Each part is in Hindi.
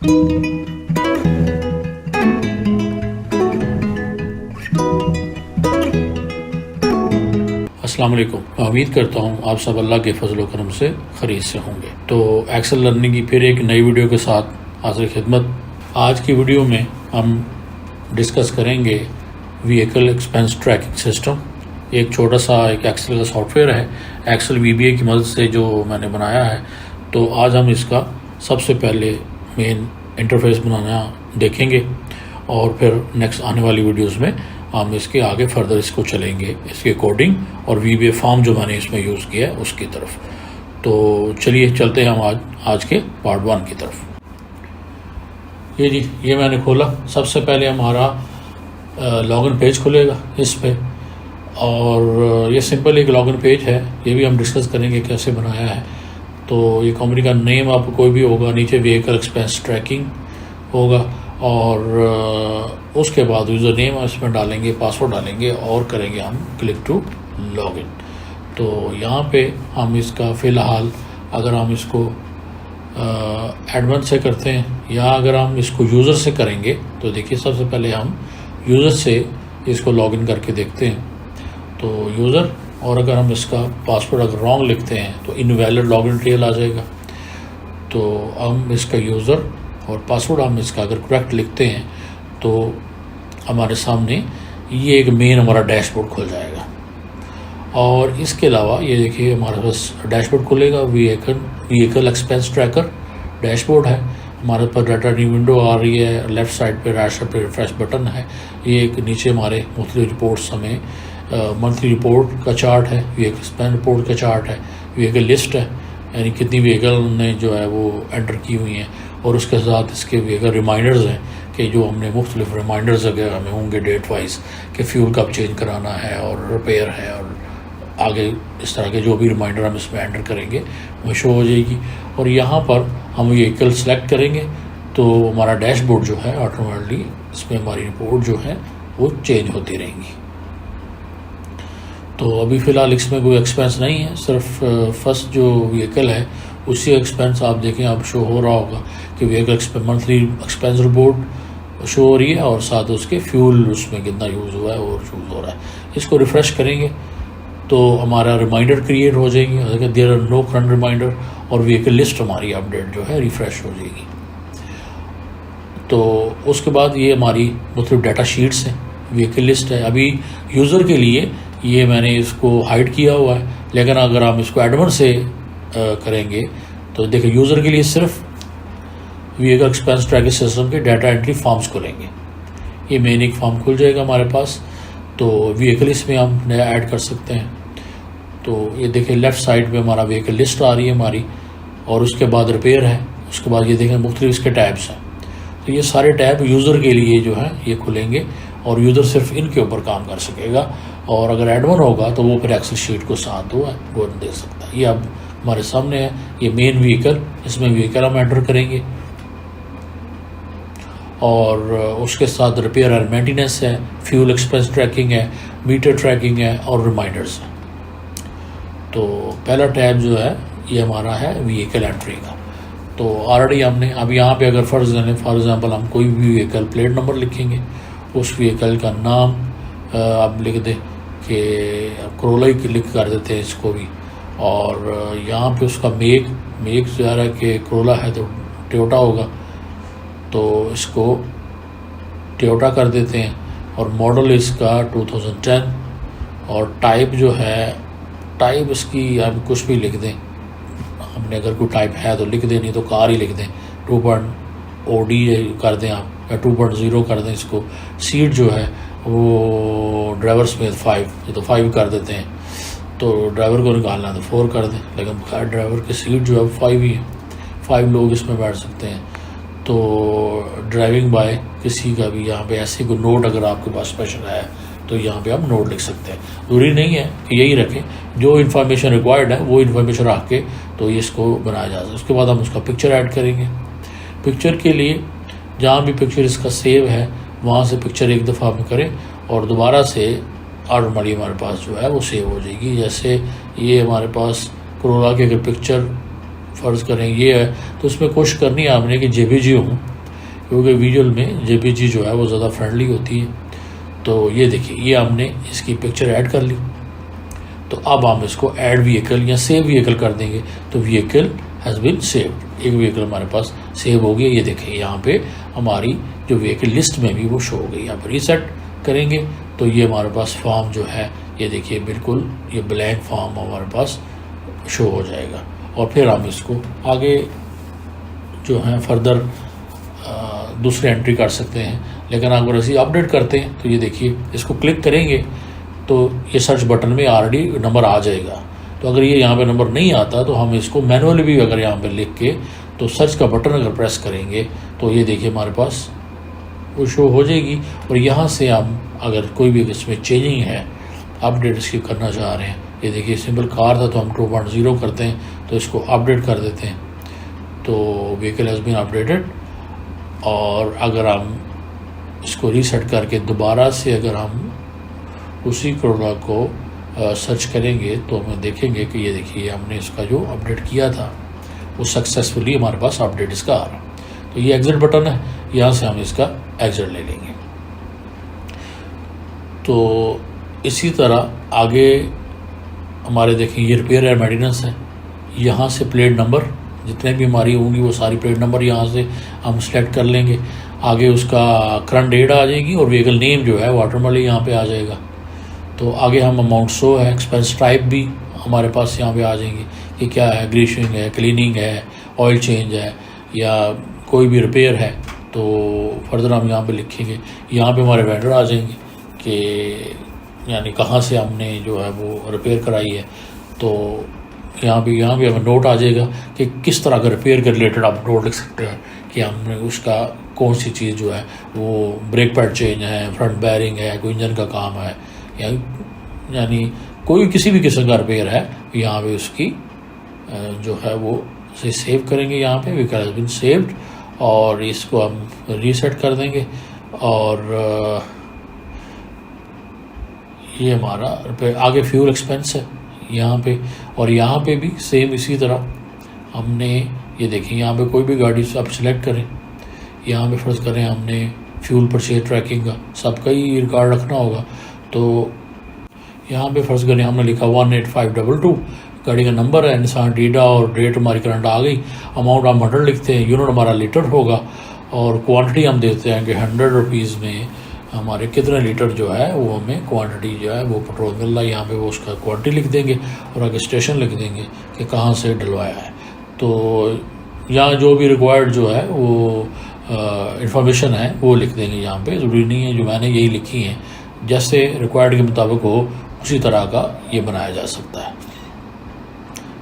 अस्सलाम वालेकुम। मैं उम्मीद करता हूँ आप सब अल्लाह के फजल व करम से खरीद से होंगे। तो एक्सेल लर्निंग की फिर एक नई वीडियो के साथ हाजिर खिदमत। आज की वीडियो में हम डिस्कस करेंगे व्हीकल एक्सपेंस ट्रैकिंग सिस्टम। एक छोटा सा एक एक्सेल का सॉफ्टवेयर है, एक्सेल VBA की मदद से जो मैंने बनाया है। तो आज हम इसका सबसे पहले मेन इंटरफेस बनाना देखेंगे और फिर नेक्स्ट आने वाली वीडियोस में हम इसके आगे फर्दर इसको चलेंगे, इसके कोडिंग और VBA फॉर्म जो मैंने इसमें यूज़ किया है उसकी तरफ। तो चलिए चलते हैं हम आज के पार्ट 1 की तरफ। ये जी, ये मैंने खोला। सबसे पहले हमारा लॉगिन पेज खुलेगा इस पे, और ये सिंपल एक लॉगिन पेज है। ये भी हम डिस्कस करेंगे कैसे बनाया है। तो ये कंपनी का नेम आपको कोई भी होगा, नीचे व्हीकल एक्सपेंस ट्रैकिंग होगा, और उसके बाद यूज़र नेम इसमें डालेंगे, पासवर्ड डालेंगे और करेंगे हम क्लिक टू लॉगिन। तो यहाँ पे हम इसका फ़िलहाल अगर हम इसको एडमिन से करते हैं या अगर हम इसको यूज़र से करेंगे तो देखिए सबसे पहले हम यूज़र से इसको लॉगिन करके देखते हैं। तो यूज़र, और अगर हम इसका पासवर्ड अगर रॉन्ग लिखते हैं तो इनवैलिड लॉगिन डिटेल आ जाएगा। तो हम इसका यूज़र और पासवर्ड हम इसका अगर करेक्ट लिखते हैं तो हमारे सामने ये एक मेन हमारा डैशबोर्ड खुल जाएगा। और इसके अलावा ये देखिए हमारे पास डैशबोर्ड खुलेगा, व्हीकल एक्सपेंस ट्रैकर डैशबोर्ड है। हमारे पास डाटा न्यू विंडो आ रही है, लेफ़्ट साइड पे राइट साइड पे रिफ्रेश बटन है। ये एक नीचे हमारे मुख्तलिफ रिपोर्ट्स हमें मंथली रिपोर्ट का चार्ट है, व्हीकल एक्सपेंस रिपोर्ट का चार्ट है, व्हीकल लिस्ट है, यानी कितनी व्हीकल ने जो है वो एंटर की हुई हैं, और उसके साथ इसके व्हीकल रिमाइंडर्स हैं कि जो हमने मुख्तलिफ रिमाइंडर्स अगर हमें होंगे डेट वाइज कि फ्यूल कब चेंज कराना है और रिपेयर है, और आगे इस तरह के जो भी रिमाइंडर हम इसमें एंटर करेंगे वो शो हो जाएगी। और यहाँ पर हम व्हीकल सेलेक्ट करेंगे तो हमारा डैशबोर्ड जो है ऑटोमेटिकली इसमें हमारी रिपोर्ट जो है वो चेंज होती रहेंगी। तो अभी फ़िलहाल इसमें कोई एक्सपेंस नहीं है, सिर्फ फर्स्ट जो व्हीकल है उसी एक्सपेंस आप देखें आप शो हो रहा होगा कि vehicle monthly expense report show हो रही है और साथ उसके फ्यूल उसमें कितना यूज़ हुआ है और यूज़ हो रहा है। इसको रिफ़्रेश करेंगे तो हमारा रिमाइंडर क्रिएट हो जाएंगे, अगर there are no current reminder, और व्हीकल लिस्ट हमारी अपडेट जो है रिफ़्रेश हो जाएगी। तो उसके बाद ये हमारी मतलब डाटा शीट्स हैं, व्हीकल लिस्ट है। अभी यूज़र के लिए ये मैंने इसको हाइड किया हुआ है, लेकिन अगर हम इसको एडमिन से करेंगे तो देखिए यूज़र के लिए सिर्फ व्हीकल एक्सपेंस ट्रैकिंग सिस्टम के डाटा एंट्री फॉर्म्स खुलेंगे। ये मेन एक फॉर्म खुल जाएगा हमारे पास। तो व्हीकल इसमें हम नया ऐड कर सकते हैं। तो ये देखिए लेफ़्ट साइड पे हमारा व्हीकल लिस्ट आ रही है हमारी, और उसके बाद रिपेयर है, उसके बाद ये देखें मुख्तलिफ इसके टैब्स हैं। तो ये सारे टैब यूज़र के लिए जो है ये खुलेंगे और यूज़र सिर्फ इनके ऊपर काम कर सकेगा, और अगर एडमिन होगा तो वो फिर एक्सेल शीट को साथ वो दे सकता है। ये अब हमारे सामने है, ये मेन व्हीकल, इसमें व्हीकल हम एंटर करेंगे और उसके साथ रिपेयर और मेंटेनेंस है, फ्यूल एक्सपेंस ट्रैकिंग है, मीटर ट्रैकिंग है और रिमाइंडर्स है। तो पहला टैब जो है ये हमारा है व्हीकल एंट्री का। तो ऑलरेडी हमने अब यहाँ पे अगर फॉर एग्जांपल हम कोई भी व्हीकल प्लेट नंबर लिखेंगे, उस व्हीकल का नाम आप लिख दें कि कोरोला ही क्लिक कर देते हैं इसको भी, और यहाँ पे उसका मेक जो है कि कोरोला है तो टोयोटा होगा, तो इसको टोयोटा कर देते हैं, और मॉडल इसका 2010, और टाइप जो है टाइप इसकी हम कुछ भी लिख दें, हमने अगर कोई टाइप है तो लिख दें, नहीं तो कार ही लिख दें, 2.OD कर दें आप, या 2.0 कर दें इसको। सीट जो है वो ड्राइवर समेत 5, ये तो 5 कर देते हैं, तो ड्राइवर को निकालना है तो 4 कर दें, लेकिन खैर ड्राइवर की सीट जो है 5 ही है, 5 लोग इसमें बैठ सकते हैं। तो ड्राइविंग बाय किसी का भी यहाँ पे ऐसे कोई नोट अगर आपके पास स्पेशल है तो यहाँ पे आप नोट लिख सकते हैं। ज़रूरी नहीं है कि यही रखें, जो इन्फॉर्मेशन रिक्वायर्ड है वो इन्फॉर्मेशन रख के तो ये इसको बनाया जा सकता है। उसके बाद हम उसका पिक्चर ऐड करेंगे। पिक्चर के लिए जहाँ भी पिक्चर इसका सेव है वहाँ से पिक्चर एक दफ़ा हम करें और दोबारा से ऑटोमेटिकली हमारे पास जो है वो सेव हो जाएगी। जैसे ये हमारे पास कोरोला की अगर पिक्चर फ़र्ज़ करें ये है तो उसमें कोशिश करनी है आपने कि JPG हो, क्योंकि विजुअल में जेपीजी जो है वो ज़्यादा फ्रेंडली होती है। तो ये देखिए, ये हमने इसकी पिक्चर ऐड कर ली। तो अब हम इसको ऐड व्हीकल या सेव व्हीकल कर देंगे। तो व्हीकल हैज़ बीन सेव्ड, एक व्हीकल हमारे पास सेव हो गया। ये देखिए यहाँ पे हमारी जो व्हीकल लिस्ट में भी वो शो हो गई। यहाँ पर रीसेट करेंगे तो ये हमारे पास फॉर्म जो है, ये देखिए बिल्कुल ये ब्लैंक फॉर्म हमारे पास शो हो जाएगा। और फिर हम इसको आगे जो है फर्दर दूसरे एंट्री कर सकते हैं। लेकिन अगर ऐसे अपडेट करते हैं तो ये देखिए, इसको क्लिक करेंगे तो ये सर्च बटन में ऑलरेडी नंबर आ जाएगा। तो अगर ये यहाँ पे नंबर नहीं आता तो हम इसको मैनुअली भी अगर यहाँ पे लिख के तो सर्च का बटन अगर प्रेस करेंगे तो ये देखिए हमारे पास वो शो हो जाएगी। और यहाँ से हम अगर कोई भी इसमें चेंजिंग है, अपडेट इसकी करना चाह रहे हैं, ये देखिए सिंपल कार था तो हम 2.0 करते हैं, तो इसको अपडेट कर देते हैं। तो व्हीकल हैज़ बीन अपडेटेड। और अगर हम इसको रीसेट करके दोबारा से अगर हम उसी कोरोना को सर्च करेंगे तो हमें देखेंगे कि ये देखिए हमने इसका जो अपडेट किया था वो सक्सेसफुली हमारे पास अपडेट इसका आ रहा। तो ये एग्जिट बटन है, यहाँ से हम इसका एग्जिट ले लेंगे। तो इसी तरह आगे हमारे देखें ये रिपेयर एंड मेंटेनेंस है। यहाँ से प्लेट नंबर जितने भी हमारी होंगी वो सारी प्लेट नंबर यहाँ से हम सेलेक्ट कर लेंगे। आगे उसका करंट डेट आ जाएगी और व्हीकल नेम जो है वो ऑटोमेटिकली यहाँ पे आ जाएगा। तो आगे हम अमाउंट शो है, एक्सपेंस टाइप भी हमारे पास यहाँ पे आ जाएंगे कि क्या है, ग्रीशिंग है, क्लीनिंग है, ऑयल चेंज है या कोई भी रिपेयर है। तो फर्दर हम यहाँ पे लिखेंगे। यहाँ पे हमारे वेंडर आ जाएंगे कि यानी कहाँ से हमने जो है वो रिपेयर कराई है। तो यहाँ भी हमें नोट आ जाएगा कि किस तरह का रिपेयर के रिलेटेड आप नोट लिख सकते हैं कि हमने उसका कौन सी चीज़ जो है वो ब्रेक पैड चेंज है, फ्रंट बैरिंग है, कोई इंजन का काम है या यानी कोई किसी भी किस्म का रिपेयर है, यहाँ पे उसकी जो है वो से सेव करेंगे। यहाँ पे व्हीकल हैज़ बीन सेव्ड और इसको हम रीसेट कर देंगे। और ये हमारा आगे फ्यूल एक्सपेंस है यहाँ पे। और यहाँ पे भी सेम इसी तरह हमने ये देखिए, यहाँ पे कोई भी गाड़ी से आप सिलेक्ट करें, यहाँ पे फ़र्ज़ करें हमने फ्यूल परचेज ट्रैकिंग का सबका ही रिकॉर्ड रखना होगा। तो यहाँ पे फ़र्ज़ करें हमने लिखा 18522, गाड़ी का नंबर है, निसान डीडा और डेट हमारी करंट आ गई। अमाउंट हम 100 लिखते हैं, यूनिट हमारा लीटर होगा और क्वांटिटी हम देते हैं कि 100 रुपीज़ में हमारे कितने लीटर जो है वो हमें क्वांटिटी जो है वो पेट्रोल मिल रहा है। यहाँ पे वो उसका क्वांटिटी लिख देंगे और आगे स्टेशन लिख देंगे कि कहाँ से डलवाया है। तो यहाँ जो भी रिक्वायर्ड जो है वो इंफॉर्मेशन है वो लिख देंगे। यहाँ पे ज़रूरी नहीं है जो मैंने यही लिखी हैं, जैसे रिक्वायर्ड के मुताबिक हो उसी तरह का ये बनाया जा सकता है।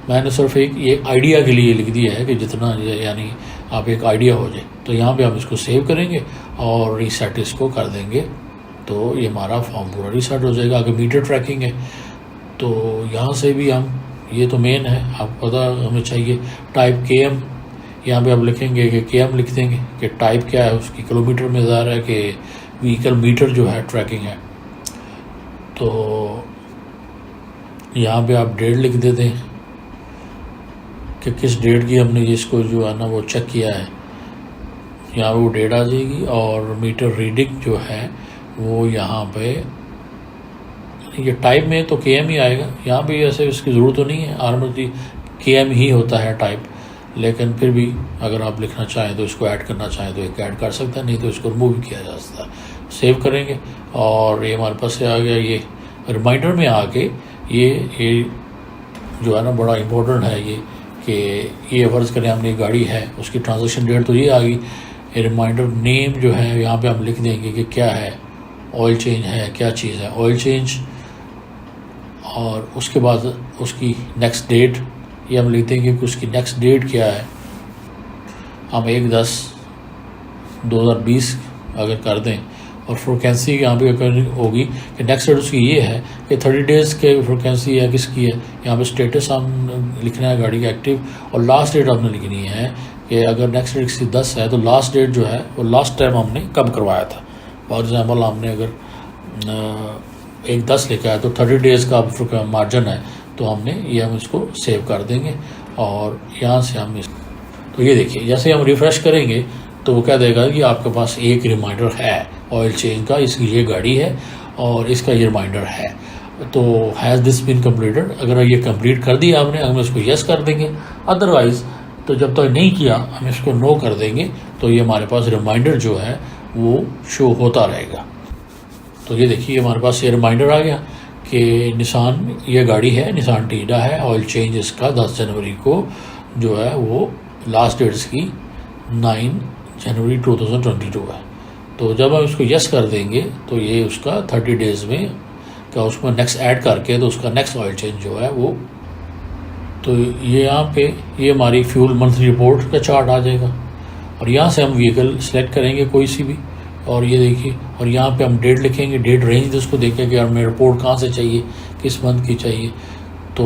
मैंने सिर्फ एक ये आइडिया के लिए लिख दिया है कि जितना यानी आप एक आइडिया हो जाए। तो यहाँ पे हम इसको सेव करेंगे और रीसेट इसको कर देंगे तो ये हमारा फॉर्म पूरा रीसेट हो जाएगा। आगे मीटर ट्रैकिंग है तो यहाँ से भी हम, ये तो मेन है, आपको पता हमें चाहिए टाइप KM। यहाँ पे आप लिखेंगे कि KM लिख देंगे कि टाइप क्या है उसकी, किलोमीटर में ज़ाहिर है कि व्हीकल मीटर जो है ट्रैकिंग है। तो यहाँ पे आप डेट लिख देते हैं कि किस डेट की हमने इसको जो है ना वो चेक किया है। यहाँ वो डेट आ जाएगी और मीटर रीडिंग जो है वो यहाँ पे ये टाइप में तो KM ही आएगा। यहाँ पे ऐसे इसकी ज़रूरत तो नहीं है, नॉर्मली KM ही होता है टाइप, लेकिन फिर भी अगर आप लिखना चाहें तो इसको ऐड करना चाहें तो एक ऐड कर सकते हैं, नहीं तो इसको रिमूव भी किया जा सकता है। सेव करेंगे और ये हमारे पास से आ गया। ये रिमाइंडर में आके ये जो है ना बड़ा इम्पोर्टेंट है ये कि ये फ़र्ज़ करें हमने गाड़ी है उसकी ट्रांजैक्शन डेट तो ये आ गई। रिमाइंडर नेम जो है यहाँ पे हम लिख देंगे कि क्या है, ऑयल चेंज है, क्या चीज़ है ऑयल चेंज। और उसके बाद उसकी नेक्स्ट डेट ये हम लिख देंगे कि उसकी नेक्स्ट डेट क्या है। हम 1/10/2020 अगर कर दें और फ्रिक्वेंसी यहाँ पे होगी कि नेक्स्ट डेट उसकी ये है कि 30 डेज़ के फ्रिक्वेंसी है किसकी है। यहाँ पे स्टेटस हम लिखना है गाड़ी का एक्टिव और लास्ट डेट हमने लिखनी है कि अगर नेक्स्ट डेट की 10 है तो लास्ट डेट जो है वो लास्ट टाइम हमने कब करवाया था। फॉर एग्जाम्पल हमने अगर 1/10 लिखा है तो 30 डेज़ का मार्जिन है तो हमने ये हम इसको सेव कर देंगे और यहाँ से हम इस तो ये देखिए जैसे हम रिफ़्रेश करेंगे तो वो कह देगा कि आपके पास एक रिमाइंडर है ऑयल चेंज का, इसकी ये गाड़ी है और इसका ये रिमाइंडर है। तो हैज़ दिस बीन कम्प्लीटेड, अगर ये कंप्लीट कर दिया आपने, हम इसको यस कर देंगे। अदरवाइज़ तो जब तक नहीं किया हम इसको नो कर देंगे, तो ये हमारे पास रिमाइंडर जो है वो शो होता रहेगा। तो ये देखिए हमारे पास ये रिमाइंडर आ गया कि निसान ये गाड़ी है, निसान टीडा है, ऑयल चेंज इसका 10 जनवरी को जो है वो लास्ट डेट इसकी 9 जनवरी 2022 है। तो जब हम इसको यस कर देंगे तो ये उसका 30 डेज़ में क्या उसमें नेक्स्ट ऐड करके तो उसका नेक्स्ट ऑयल चेंज जो है वो, तो ये यहाँ पे ये हमारी फ्यूल मंथली रिपोर्ट का चार्ट आ जाएगा। और यहाँ से हम व्हीकल सेलेक्ट करेंगे कोई सी भी, और ये देखिए, और यहाँ पे हम डेट लिखेंगे, डेट रेंज उसको देखेंगे हमें रिपोर्ट कहाँ से चाहिए, किस मंथ की चाहिए। तो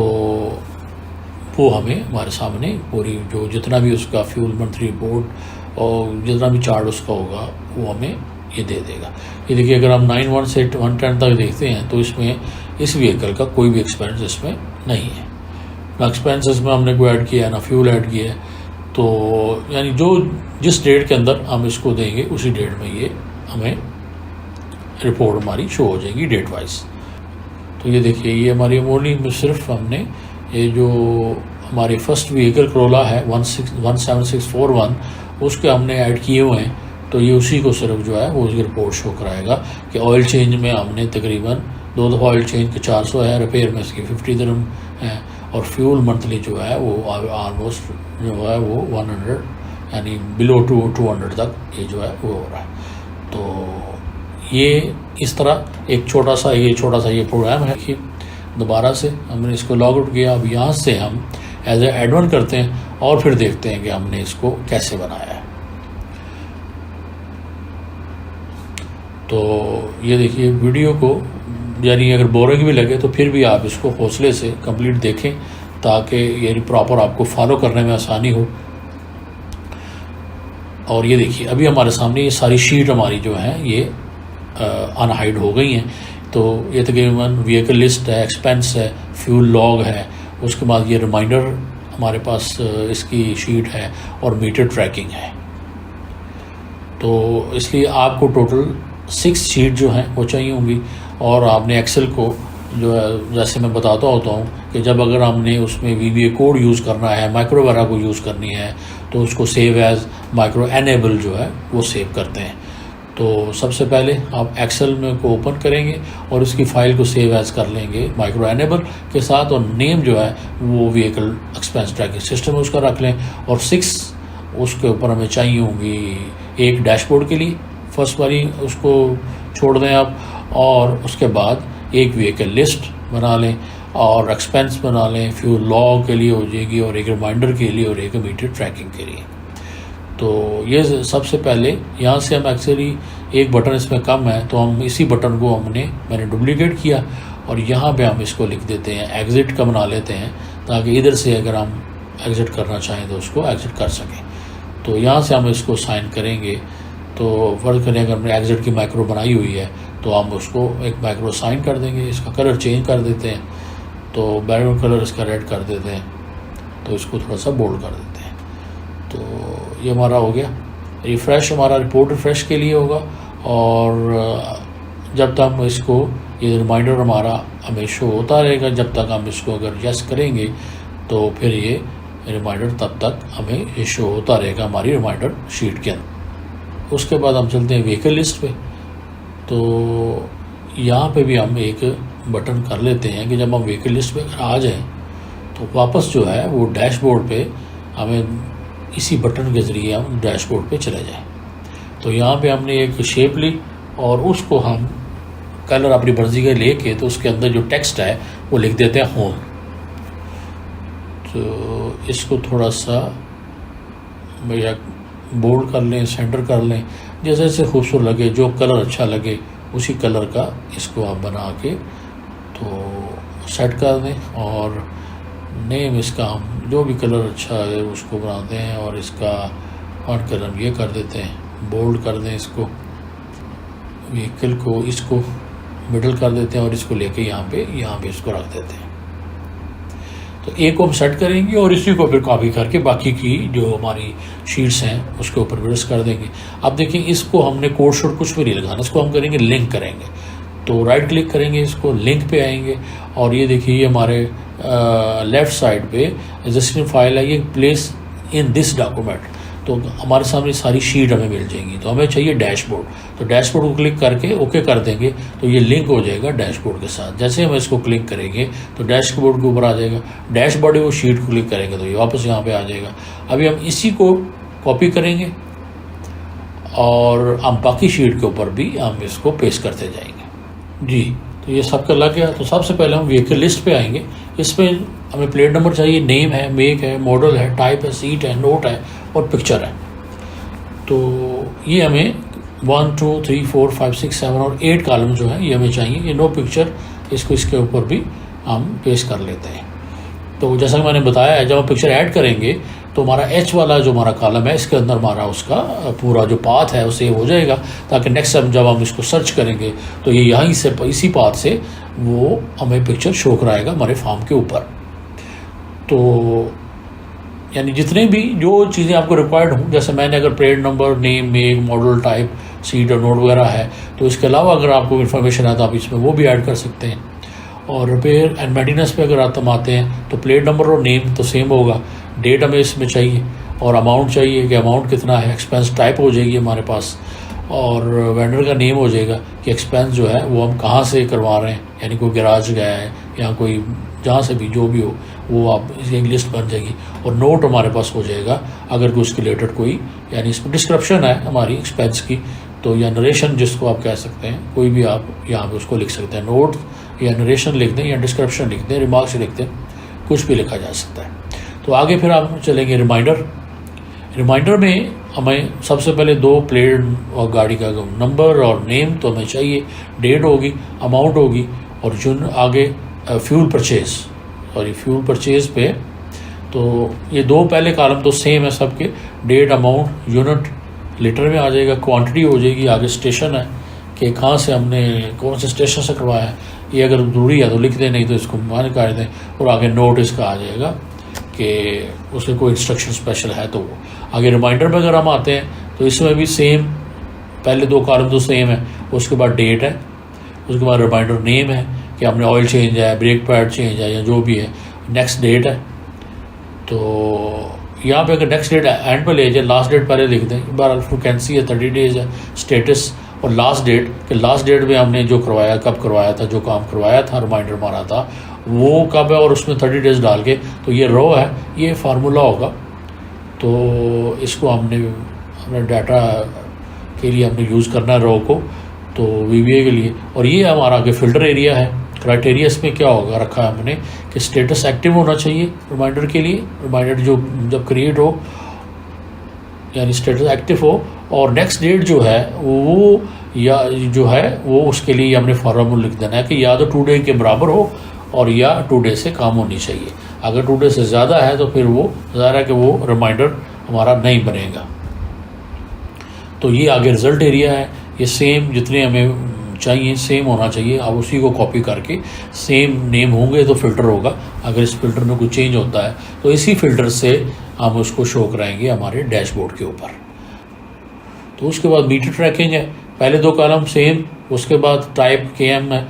वो हमें हमारे सामने पूरी जो जितना भी उसका फ्यूल मंथली रिपोर्ट और जितना भी चार्ट उसका होगा वो हमें ये दे देगा। ये देखिए अगर हम 91 से 110 तक देखते हैं तो इसमें इस व्हीकल का कोई भी एक्सपेंस इसमें नहीं है, ना एक्सपेंसेस में हमने कोई ऐड किया है ना फ्यूल ऐड किया है। तो यानी जो जिस डेट के अंदर हम इसको देंगे उसी डेट में ये हमें रिपोर्ट हमारी शो हो जाएगी डेट वाइज। तो ये देखिए ये हमारी मोरनी में सिर्फ हमने ये जो हमारी फर्स्ट व्हीकल करोला है 17641 उसके हमने ऐड किए हुए हैं। तो ये उसी को सिर्फ जो है वो उसकी रिपोर्ट शो कराएगा कि ऑयल चेंज में हमने तकरीबन 2 दफ़ा ऑयल चेंज के 400 है, रिपेयर में इसकी 50 दिरहम है, और फ्यूल मंथली जो है वो ऑलमोस्ट जो है वो 100 यानी बिलो 200 तक ये जो है वो हो रहा है। तो ये इस तरह एक छोटा सा ये प्रोग्राम है कि दोबारा से हमने इसको लॉग आउट किया। अब यहाँ से हम एज ए एड वन करते हैं और फिर देखते हैं कि हमने इसको कैसे बनाया है। तो ये देखिए वीडियो को यानी अगर बोरिंग भी लगे तो फिर भी आप इसको हौसले से कंप्लीट देखें ताकि ये प्रॉपर आपको फॉलो करने में आसानी हो। और ये देखिए अभी हमारे सामने ये सारी शीट हमारी जो है ये अनहाइड हो गई हैं। तो ये तकरीबन व्हीकल लिस्ट है, एक्सपेंस है, फ्यूल लॉग है, उसके बाद ये रिमाइंडर हमारे पास इसकी शीट है और मीटर ट्रैकिंग है। तो इसलिए आपको टोटल 6 शीट जो हैं वो चाहिए होंगी। और आपने एक्सेल को जो है जैसे मैं बताता होता हूँ कि जब अगर हमने उसमें VBA कोड यूज़ करना है, माइक्रो वगैरह को यूज़ करनी है तो उसको सेव एज माइक्रो एनेबल जो है वो सेव करते हैं। तो सबसे पहले आप एक्सेल में को ओपन करेंगे और उसकी फ़ाइल को सेव एज कर लेंगे माइक्रो एनेबल के साथ, और नेम जो है वो व्हीकल एक्सपेंस ट्रैकिंग सिस्टम उसका रख लें। और 6 उसके ऊपर हमें चाहिए होंगी एक डैशबोर्ड के लिए, फर्स्ट वाली उसको छोड़ दें आप, और उसके बाद एक व्हीकल लिस्ट बना लें और एक्सपेंस बना लें, फ्यूल लॉग के लिए हो जाएगी और एक रिमाइंडर के लिए और एक मीटर ट्रैकिंग के लिए। तो ये सबसे पहले यहाँ से हम एक्चुअली एक बटन इसमें कम है तो हम इसी बटन को मैंने डुप्लीकेट किया और यहाँ पे हम इसको लिख देते हैं एग्ज़िट का बना लेते हैं ताकि इधर से अगर हम एग्ज़िट करना चाहें तो उसको एग्ज़िट कर सकें। तो यहाँ से हम इसको साइन करेंगे तो फ़र्ज़ करें अगर हमने एग्ज़िट की माइक्रो बनाई हुई है तो हम उसको एक माइक्रो साइन कर देंगे। इसका कलर चेंज कर देते हैं, तो बैकग्राउंड कलर इसका रेड कर देते हैं, तो इसको थोड़ा सा बोल्ड कर देते हैं। तो ये हमारा हो गया। रिफ़्रेश हमारा रिपोर्ट रिफ़्रेश के लिए होगा, और जब तक हम इसको ये रिमाइंडर हमारा हमें शो होता रहेगा, जब तक हम इसको अगर यस करेंगे तो फिर ये रिमाइंडर तब तक हमें ये शो होता रहेगा हमारी रिमाइंडर शीट के अंदर। उसके बाद हम चलते हैं व्हीकल लिस्ट पे। तो यहाँ पे भी हम एक बटन कर लेते हैं कि जब हम व्हीकल लिस्ट पे आ जाएं तो वापस जो है वो डैशबोर्ड पे हमें इसी बटन के ज़रिए हम डैशबोर्ड पे चले जाएं। तो यहाँ पे हमने एक शेप ली और उसको हम कलर अपनी मर्जी का लेके तो उसके अंदर जो टेक्स्ट है वो लिख देते हैं होम। तो इसको थोड़ा सा भैया बोल्ड कर लें, सेंटर कर लें, जैसे जैसे खूबसूरत लगे, जो कलर अच्छा लगे उसी कलर का इसको आप बना के तो सेट कर दें। और नेम इसका हम जो भी कलर अच्छा है उसको बनाते हैं और इसका फॉन्ट कलर हम ये कर देते हैं, बोल्ड कर दें इसको, व्हीकल को इसको मिडल कर देते हैं और इसको लेके यहाँ पे इसको रख देते हैं। तो एक को हम सेट करेंगे और इसी को फिर कॉपी करके बाकी की जो हमारी शीट्स हैं उसके ऊपर प्रेस कर देंगे। अब देखिए इसको हमने कोड शोड कुछ भी नहीं लगाना, इसको हम करेंगे लिंक करेंगे। तो राइट क्लिक करेंगे, इसको लिंक पे आएंगे और ये देखिए ये हमारे लेफ़्ट साइड पे एग्जिस्टिंग फाइल है, ये प्लेस इन दिस डॉक्यूमेंट। तो हमारे सामने सारी शीट हमें मिल जाएंगी। तो हमें चाहिए डैशबोर्ड, तो डैशबोर्ड को क्लिक करके ओके कर देंगे तो ये लिंक हो जाएगा डैशबोर्ड के साथ। जैसे हम इसको क्लिक करेंगे तो डैशबोर्ड के ऊपर आ जाएगा, डैशबोर्ड वो शीट को क्लिक करेंगे तो ये वापस यहाँ पे आ जाएगा। अभी हम इसी को कॉपी करेंगे और हम बाकी शीट के ऊपर भी हम इसको पेस्ट करते जाएंगे जी। तो ये सबका लग गया। तो सबसे पहले हम व्हीकल लिस्ट पे आएंगे। इसमें हमें प्लेट नंबर चाहिए, नेम है, मेक है, मॉडल है, टाइप है, सीट है, नोट है और पिक्चर है। तो ये हमें 1 2 3 4 5 6 7 और 8 कॉलम जो है ये हमें चाहिए। ये नो पिक्चर, इसको इसके ऊपर भी हम पेस्ट कर लेते हैं। तो जैसा कि मैंने बताया है, जब हम पिक्चर ऐड करेंगे तो हमारा एच वाला जो हमारा कॉलम है इसके अंदर हमारा उसका पूरा जो पाथ है वो सेव हो जाएगा, ताकि नेक्स्ट टाइम जब हम इसको सर्च करेंगे तो ये यहीं से इसी पाथ से वो हमें पिक्चर शो कराएगा हमारे फॉर्म के ऊपर। तो यानी जितने भी जो चीज़ें आपको रिक्वायर्ड हों, जैसे मैंने अगर plate number, name, make, model, type, seat और नोट वगैरह है, तो इसके अलावा अगर आपको इन्फॉर्मेशन है तो आप इसमें वो भी ऐड कर सकते हैं। और रिपेयर एंड मेंटेनेंस पे अगर हम आते हैं तो प्लेट नंबर और नेम तो सेम होगा, डेट हमें इसमें चाहिए और अमाउंट चाहिए कि अमाउंट कितना है, एक्सपेंस टाइप हो जाएगी हमारे पास और वेंडर का नेम हो जाएगा कि एक्सपेंस जो है वो हम कहाँ से करवा रहे हैं, यानी कोई गैराज गया है या कोई जहाँ से भी जो भी हो वो आप एक लिस्ट बन जाएगी। और नोट हमारे पास हो जाएगा अगर कोई उसके रिलेटेड कोई, यानी इसमें डिस्क्रिप्शन है हमारी एक्सपेंस की, तो या नरेशन जिसको आप कह सकते हैं, कोई भी आप यहाँ पे उसको लिख सकते हैं। नोट या नरेशन लिख दें या डिस्क्रिप्शन लिख दें, रिमार्क्स लिख दें, कुछ भी लिखा जा सकता है। तो आगे फिर आप चलेंगे रिमाइंडर। रिमाइंडर में हमें सबसे पहले 2 प्लेट और गाड़ी का नंबर और नेम तो हमें चाहिए, डेट होगी, अमाउंट होगी और जो आगे फ्यूल परचेज पे तो ये 2 पहले कॉलम तो सेम है सबके, डेट, अमाउंट, यूनिट लीटर में आ जाएगा, क्वांटिटी हो जाएगी, आगे स्टेशन है कि कहाँ से हमने कौन से स्टेशन से करवाया है, ये अगर ज़रूरी है तो लिख दें, नहीं तो इसको मान कर दें। और आगे नोट इसका आ जाएगा कि उसमें कोई इंस्ट्रक्शन स्पेशल है तो वो आगे। रिमाइंडर में अगर हम आते हैं तो इसमें भी सेम, पहले 2 कॉलम तो सेम है, उसके बाद डेट है, उसके बाद रिमाइंडर नेम है कि हमने ऑयल चेंज है, ब्रेक पैड चेंज है या जो भी है, नेक्स्ट डेट है। तो यहाँ पे अगर नेक्स्ट डेट एंड पे ले जाए, लास्ट डेट पहले लिख दें। बहरहाल फ्रिक्वेंसी है 30 डेज है, स्टेटस और लास्ट डेट कि लास्ट डेट में हमने जो करवाया, कब करवाया था, जो काम करवाया था, रिमाइंडर मारा था वो कब है और उसमें 30 डेज डाल के। तो ये रो है, ये फार्मूला होगा। तो इसको हमने अपने डाटा के लिए हमने यूज़ करना है रो को, तो VBA के लिए। और ये हमारा आगे फ़िल्टर एरिया है। क्राइटेरिया इसमें क्या होगा रखा है हमने कि स्टेटस एक्टिव होना चाहिए रिमाइंडर के लिए, रिमाइंडर जो जब क्रिएट हो यानी स्टेटस एक्टिव हो, और नेक्स्ट डेट जो है वो या जो है वो उसके लिए हमने फॉर्मूला लिख देना है कि या तो 2 डे के बराबर हो और या 2 डे से कम होनी चाहिए। अगर 2 डे से ज़्यादा है तो फिर वो ज़ाहिर है कि वो रिमाइंडर हमारा नहीं बनेगा। तो ये आगे रिज़ल्ट एरिया है, ये सेम जितने हमें चाहिए सेम होना चाहिए। आप उसी को कॉपी करके सेम नेम होंगे तो फ़िल्टर होगा, अगर इस फ़िल्टर में कुछ चेंज होता है तो इसी फ़िल्टर से हम उसको शो कराएंगे हमारे डैशबोर्ड के ऊपर। तो उसके बाद मीटर ट्रैकिंग है, पहले 2 कॉलम सेम, उसके बाद टाइप KM है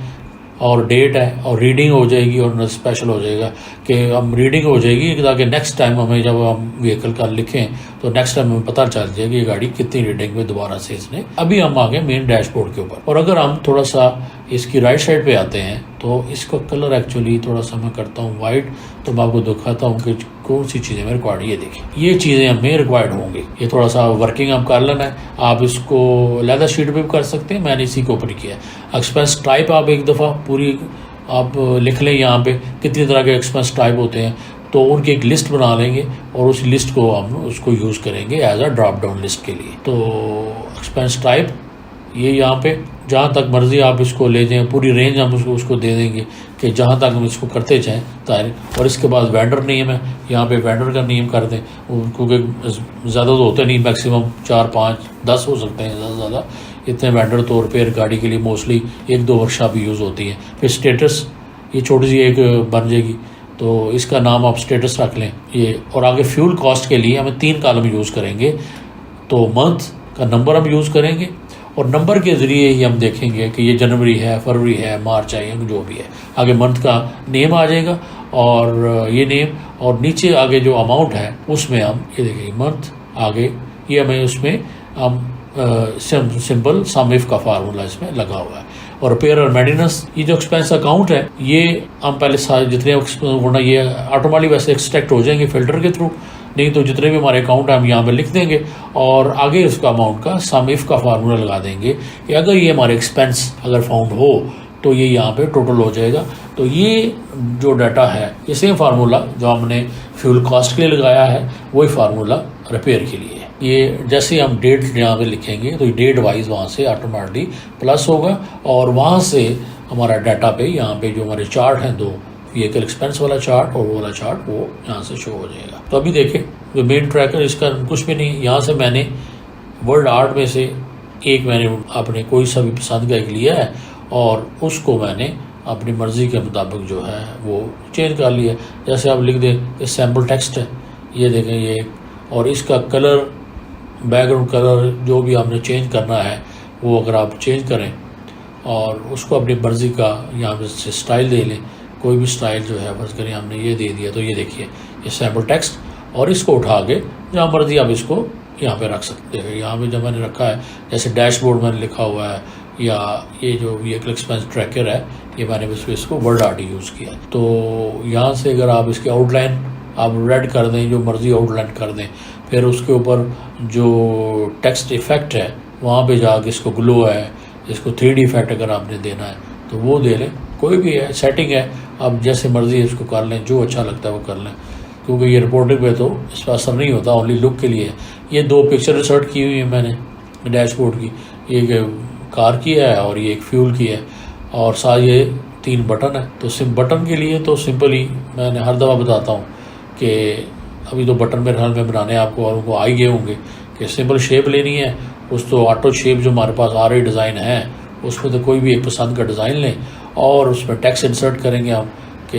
और डेट है और रीडिंग हो जाएगी और स्पेशल हो जाएगा कि हम रीडिंग हो जाएगी ताकि नेक्स्ट टाइम हमें जब हम व्हीकल का लिखें तो नेक्स्ट टाइम हमें पता चल जाएगी ये गाड़ी कितनी रीडिंग में दोबारा से इसने। अभी हम आ गए मेन डैशबोर्ड के ऊपर। और अगर हम थोड़ा सा इसकी राइट साइड पे आते हैं तो इसका कलर एक्चुअली थोड़ा सा मैं करता हूँ वाइट, तो मैं आपको दिखाता हूँ कि कौन सी चीज़ें मेरे रिक्वायर्ड। ये देखिए ये चीज़ें हमें रिक्वायर्ड होंगी। ये थोड़ा सा वर्किंग हम कर लेना है, आप इसको लेदर शीट पे भी कर सकते हैं, मैंने इसी के ऊपर किया है। एक्सपेंस टाइप आप एक दफ़ा पूरी आप लिख लें, यहाँ पे कितनी तरह के एक्सपेंस टाइप होते हैं तो उनकी एक लिस्ट बना लेंगे और उस लिस्ट को हम उसको यूज़ करेंगे as a drop down list के लिए। तो एक्सपेंस टाइप ये यहाँ पे जहाँ तक मर्ज़ी आप इसको ले जाएं, पूरी रेंज हम उसको दे देंगे कि जहाँ तक हम इसको करते जाएँ तारीख। और इसके बाद वेंडर नेम है, यहाँ पे वेंडर का नेम कर दें, क्योंकि ज़्यादा तो होते नहीं, मैक्सिमम 4 5 10 हो सकते हैं ज़्यादा से ज़्यादा इतने वेंडर तो रिपेयर गाड़ी के लिए मोस्टली 1-2 वर्कशॉप भी यूज़ होती है। फिर स्टेटस ये छोटी सी एक बन जाएगी, तो इसका नाम आप स्टेटस रख लें ये। और आगे फ्यूल कॉस्ट के लिए हमें 3 कॉलम यूज़ करेंगे। तो मंथ का नंबर हम यूज़ करेंगे और नंबर के ज़रिए ही हम देखेंगे कि ये जनवरी है, फरवरी है, मार्च है, या जो भी है। आगे मंथ का नेम आ जाएगा और ये नेम, और नीचे आगे जो अमाउंट है उसमें हम ये देखिए मंथ आगे ये हमें उसमें हम सिंपल सम इफ का फार्मूला इसमें लगा हुआ है। और रिपेयर और मेंटेनेंस ये जो एक्सपेंस अकाउंट है ये हम पहले सारे जितने वरना ये ऑटोमेटिक वैसे एक्सट्रैक्ट हो जाएंगे फिल्टर के थ्रू, नहीं तो जितने भी हमारे अकाउंट है हम यहाँ पे लिख देंगे और आगे उसका अमाउंट का सम इफ का फार्मूला लगा देंगे कि अगर ये हमारे एक्सपेंस अगर फाउंड हो तो ये यहाँ पे टोटल हो जाएगा। तो ये जो डाटा है ये सेम फार्मूला जो हमने फ्यूल कॉस्ट के लिए लगाया है वही फार्मूला रिपेयर के लिए। ये जैसे हम डेट यहाँ पे लिखेंगे तो डेट वाइज वहाँ से ऑटोमेटिकली प्लस होगा और वहाँ से हमारा डाटा पे यहाँ पे जो हमारे चार्ट हैं 2 व्हीकल एक्सपेंस वाला चार्ट और वो वाला चार्ट वो यहाँ से शो हो जाएगा। तो अभी देखें जो मेन ट्रैकर इसका कुछ भी नहीं, यहाँ से मैंने वर्ल्ड आर्ट में से एक मैंने अपने कोई सा भी पसंद का एक लिया है और उसको मैंने अपनी मर्ज़ी के मुताबिक जो है वो चेंज कर लिया। जैसे आप लिख दें ये सैम्पल टेक्स्ट है, ये देखें ये, और इसका कलर बैकग्राउंड कलर जो भी आपने चेंज करना है वो अगर आप चेंज करें और उसको अपनी मर्ज़ी का यहाँ से स्टाइल दे लें, कोई भी स्टाइल जो है फर्ज करें हमने ये दे दिया तो ये देखिए ये सैम्पल टेक्स्ट, और इसको उठा के जहाँ मर्ज़ी आप इसको यहाँ पे रख सकते हैं। यहाँ पे जब मैंने रखा है जैसे डैशबोर्ड मैंने लिखा हुआ है या ये जो व्हीकल एक्सपेंस ट्रैकर है ये मैंने इसको वर्ड आर्ट यूज़ किया। तो यहाँ से अगर आप इसके आउटलाइन आप रेड कर दें, जो मर्ज़ी आउटलाइन कर दें, फिर उसके ऊपर जो टेक्स्ट इफेक्ट है वहाँ पे जाके इसको ग्लो है, इसको 3D इफेक्ट अगर आपने देना है तो वो दे लें, कोई भी है सेटिंग है, आप जैसे मर्ज़ी इसको कर लें, जो अच्छा लगता है वो कर लें, क्योंकि ये रिपोर्टिंग पे तो इस पर असर नहीं होता, ओनली लुक के लिए है। ये 2 पिक्चर इंसर्ट की हुई है मैंने डैशबोर्ड की, एक कार की है और ये एक फ्यूल की है, और साथ ये 3 बटन है। तो बटन के लिए तो सिंपल ही मैंने हर दफ़ा बताता हूँ कि अभी तो बटन मेरे ख्याल में बनाने आपको और उनको आ ही गए होंगे कि सिंपल शेप लेनी है, उस तो ऑटो शेप जो हमारे पास आ रही डिज़ाइन है उसमें तो कोई भी एक पसंद का डिज़ाइन लें और उसमें टेक्स्ट इंसर्ट करेंगे हम कि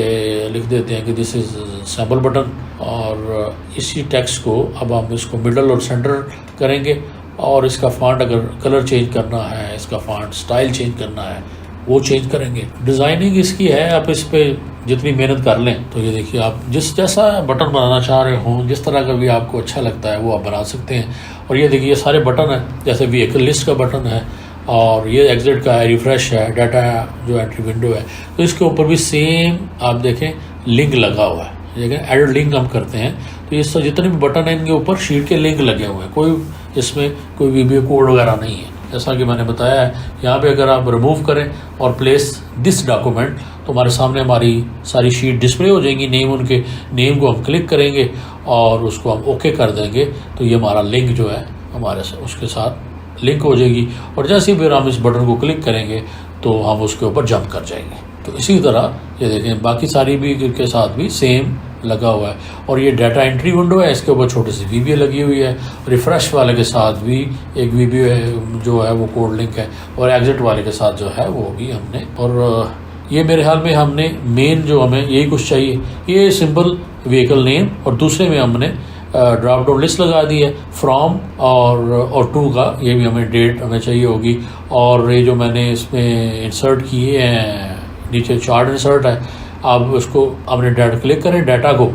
लिख देते हैं कि दिस इज़ सैम्पल बटन, और इसी टेक्स्ट को अब हम इसको मिडल और सेंटर करेंगे और इसका फॉन्ट अगर कलर चेंज करना है, इसका फॉन्ट स्टाइल चेंज करना है वो चेंज करेंगे। डिज़ाइनिंग इसकी है, आप इस पर जितनी मेहनत कर लें तो ये देखिए आप जिस जैसा बटन बनाना चाह रहे हों, जिस तरह का भी आपको अच्छा लगता है वो आप बना सकते हैं। और ये देखिए ये सारे बटन हैं, जैसे व्हीकल लिस्ट का बटन है और ये एग्जिट का है, रिफ्रेश है, डाटा जो एंट्री विंडो है, तो इसके ऊपर भी सेम आप देखें लिंक लगा हुआ है। देखें एड लिंक हम करते हैं तो ये सब जितने भी बटन हैं इनके ऊपर शीट के लिंक लगे हुए हैं, कोई इसमें कोई वीबीओ कोड वगैरह नहीं है। जैसा कि मैंने बताया है यहाँ पे अगर आप रिमूव करें और प्लेस दिस डॉक्यूमेंट तो हमारे सामने हमारी सारी शीट डिस्प्ले हो जाएंगी। नेम, उनके नेम को हम क्लिक करेंगे और उसको हम ओके कर देंगे तो ये हमारा लिंक जो है हमारे उसके साथ लिंक हो जाएगी, और जैसे ही फिर हम इस बटन को क्लिक करेंगे तो हम उसके ऊपर जंप कर जाएंगे। तो इसी तरह ये देखें बाकी सारी भी के साथ भी सेम लगा हुआ है। और ये डाटा एंट्री विंडो है, इसके ऊपर छोटी सी वीबीओ लगी हुई है। रिफ्रेश वाले के साथ भी एक वीबीओ है जो है वो कोड लिंक है, और एग्जिट वाले के साथ जो है वो भी हमने, और ये मेरे ख्याल में हमने मेन जो हमें यही कुछ चाहिए, ये सिंपल व्हीकल नेम, और दूसरे में हमने ड्रॉप डाउन लिस्ट लगा दी है फ्रॉम और टू का, ये भी हमें डेट हमें चाहिए होगी। और ये जो मैंने इसमें इंसर्ट किए हैं नीचे चार्ट इंसर्ट है, आप उसको अपने डाटा क्लिक करें डाटा को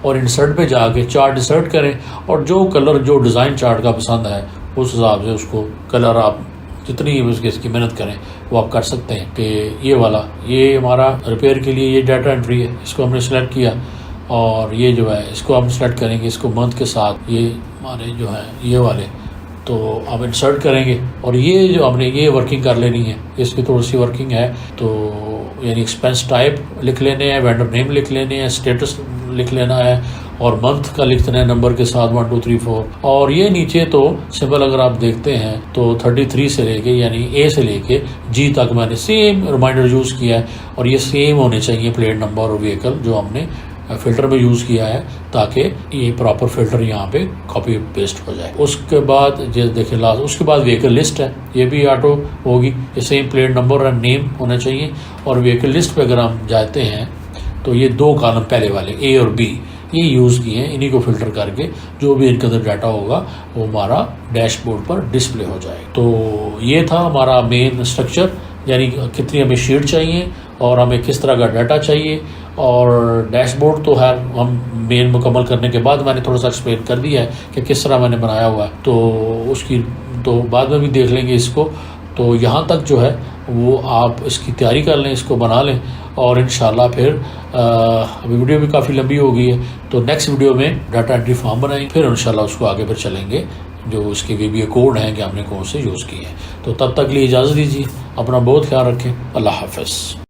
और इंसर्ट पे जाके चार्ट इंसर्ट करें, और जो कलर जो डिज़ाइन चार्ट का पसंद है उस हिसाब से उसको कलर आप जितनी उसकी इसकी मेहनत करें वो आप कर सकते हैं। कि ये वाला ये हमारा रिपेयर के लिए ये डाटा एंट्री है, इसको हमने सेलेक्ट किया, और ये जो है इसको हम सेलेक्ट करेंगे, इसको मंथ के साथ ये हमारे जो है ये वाले तो हम इंसर्ट करेंगे। और ये जो हमने ये वर्किंग कर लेनी है, इसकी थोड़ी सी वर्किंग है, तो यानी एक्सपेंस टाइप लिख लेने हैं, वेंडर नेम लिख लेने हैं, स्टेटस लिख लेना है, और मंथ का लिख देना है नंबर के साथ 1 2 3 4। और ये नीचे तो सिंपल अगर आप देखते हैं तो 33 से लेके यानी ए से लेके जी तक मैंने सेम रिमाइंडर यूज़ किया है, और ये सेम होने चाहिए प्लेट नंबर और व्हीकल जो हमने फ़िल्टर में यूज़ किया है, ताकि ये प्रॉपर फ़िल्टर यहाँ पे कॉपी पेस्ट हो जाए। उसके बाद जो देखें लास्ट, उसके बाद व्हीकल लिस्ट है, ये भी ऑटो होगी, ये सेम प्लेट नंबर और नेम होना चाहिए। और व्हीकल लिस्ट पे अगर हम जाते हैं तो ये 2 कॉलम पहले वाले A और B ये यूज़ किए हैं, इन्हीं को फिल्टर करके जो भी इनके अंदर डाटा होगा वो हमारा डैशबोर्ड पर डिस्प्ले हो जाए। तो ये था हमारा मेन स्ट्रक्चर, यानी कितनी हमें शीट चाहिए और हमें किस तरह का डाटा चाहिए। और डैशबोर्ड तो है हम मेन मुकम्मल करने के बाद मैंने थोड़ा सा एक्सप्लेन कर दिया है कि किस तरह मैंने बनाया हुआ है, तो उसकी तो बाद में भी देख लेंगे इसको। तो यहाँ तक जो है वो आप इसकी तैयारी कर लें, इसको बना लें और इंशाल्लाह फिर अभी वीडियो भी काफ़ी लंबी हो गई है, तो नेक्स्ट वीडियो में डाटा एंट्री फॉर्म बनाएंगे, फिर इंशाल्लाह उसको आगे पर चलेंगे जो इसके VBA कोड हैं कि हमने कौन से यूज़ किए हैं। तो तब तक लिए इजाज़त दीजिए, अपना बहुत ख्याल रखें, अल्लाह हाफ़िज़।